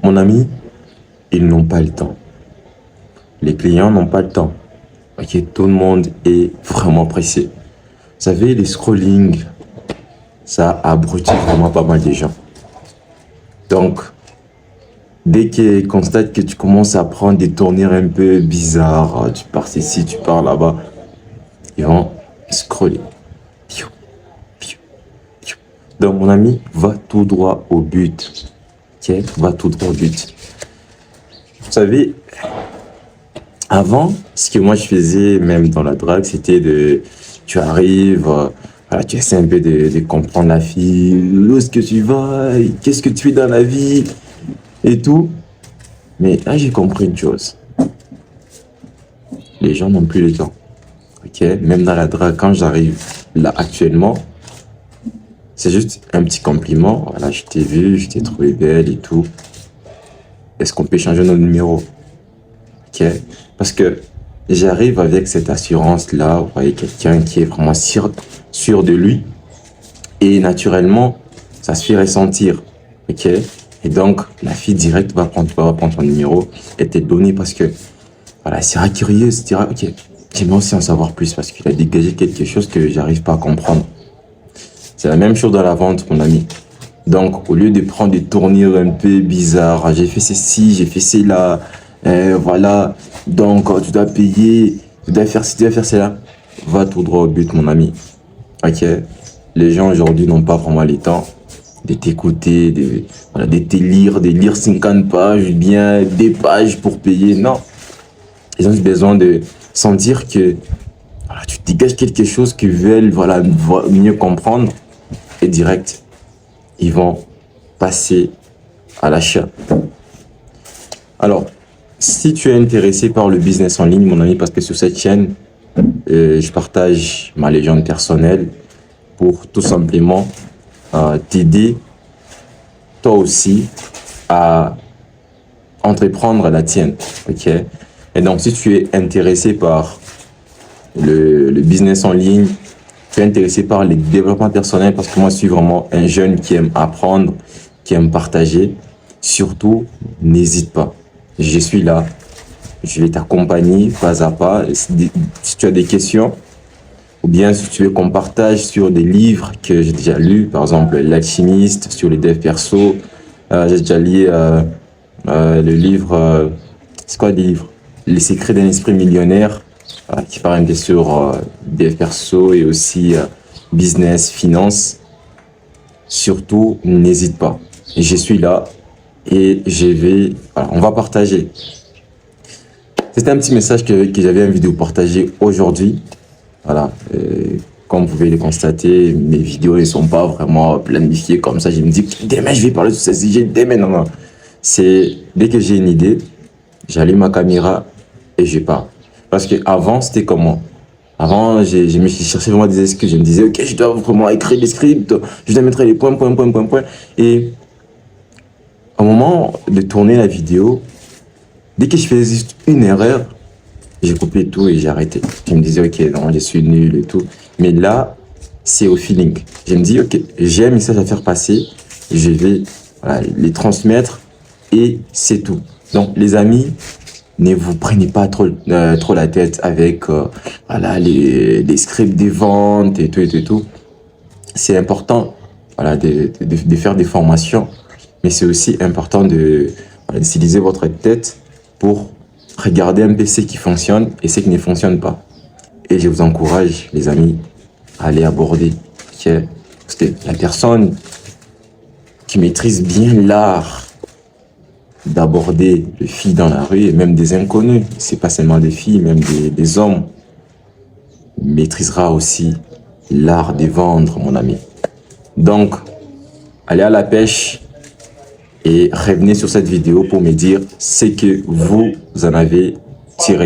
Mon ami, ils n'ont pas le temps. Les clients n'ont pas le temps. Ok, tout le monde est vraiment pressé. Vous savez, les scrolling, ça abrutit vraiment pas mal de gens. Donc, dès qu'ils constatent que tu commences à prendre des tournures un peu bizarres, tu pars ici, tu pars là-bas, ils vont scroller. Piou, piou, piou. Donc, mon ami, va tout droit au but. Ok, va tout droit au but. Vous savez, avant, ce que moi je faisais, même dans la drague, c'était de. Tu arrives, voilà, tu essaies un peu de comprendre la fille, où est-ce que tu vas, qu'est-ce que tu fais dans la vie, et tout. Mais là, j'ai compris une chose. Les gens n'ont plus le temps. Ok? Même dans la drague, quand j'arrive là actuellement, c'est juste un petit compliment. Voilà, je t'ai vu, je t'ai trouvé belle et tout. Est-ce qu'on peut changer notre numéro? Ok? Parce que j'arrive avec cette assurance-là, vous voyez, quelqu'un qui est vraiment sûr de lui. Et naturellement, ça se fait ressentir. Ok? Et donc, la fille directe va prendre ton numéro et te donner parce que, voilà, elle sera curieuse, elle dira, ok, j'aimerais aussi en savoir plus parce qu'il a dégagé quelque chose que j'arrive pas à comprendre. C'est la même chose dans la vente, mon ami. Donc, au lieu de prendre des tournures un peu bizarres, j'ai fait ceci, j'ai fait cela, voilà, donc tu dois payer, tu dois faire ci, tu dois faire cela. Va tout droit au but, mon ami. Ok? Les gens aujourd'hui n'ont pas vraiment le temps de t'écouter, voilà, de lire 50 pages, bien des pages pour payer. Non. Ils ont besoin de sentir que voilà, tu dégages quelque chose qu'ils veulent voilà, mieux comprendre et direct, ils vont passer à l'achat. Alors, si tu es intéressé par le business en ligne, mon ami, parce que sur cette chaîne, je partage ma légende personnelle pour tout simplement t'aider, toi aussi, à entreprendre la tienne. Ok? Et donc, si tu es intéressé par le business en ligne, tu es intéressé par les développements personnels, parce que moi, je suis vraiment un jeune qui aime apprendre, qui aime partager. Surtout, n'hésite pas. Je suis là. Je vais t'accompagner pas à pas. Si tu as des questions, ou bien si tu veux qu'on partage sur des livres que j'ai déjà lus, par exemple L'Alchimiste, sur les devs perso. J'ai déjà lu le livre, c'est quoi le livre? Les secrets d'un esprit millionnaire, qui parle un peu sur dev perso et aussi business, finance. Surtout, n'hésite pas. Je suis là et voilà, on va partager. C'était un petit message que j'avais envie de vous partager aujourd'hui. Voilà, comme vous pouvez le constater, mes vidéos ne sont pas vraiment planifiées comme ça. Je me dis, demain je vais parler de ce sujet, demain, non, non. C'est dès que j'ai une idée, j'allume ma caméra et je parle. Parce qu'avant, c'était comment? Avant, je me cherchais vraiment des excuses. Je me disais, ok, je dois vraiment écrire des scripts, je dois mettre les points, points, points, points, points. Et au moment de tourner la vidéo, dès que je faisais juste une erreur, j'ai coupé tout et j'ai arrêté. Je me disais, ok, non, je suis nul et tout. Mais là, c'est au feeling. Je me dis, ok, j'ai un message à faire passer, je vais voilà, les transmettre et c'est tout. Donc, les amis, ne vous prenez pas trop la tête avec voilà, les scripts des ventes et tout et tout et tout. C'est important voilà, de faire des formations, mais c'est aussi important voilà, d'utiliser votre tête pour regarder un peu ce qui fonctionne et ce qui ne fonctionne pas. Et je vous encourage, les amis, à aller aborder. Parce que la personne qui maîtrise bien l'art d'aborder les filles dans la rue et même des inconnus, c'est pas seulement des filles, même des hommes, maîtrisera aussi l'art de vendre, mon ami. Donc, allez à la pêche et revenez sur cette vidéo pour me dire ce que vous en avez tiré.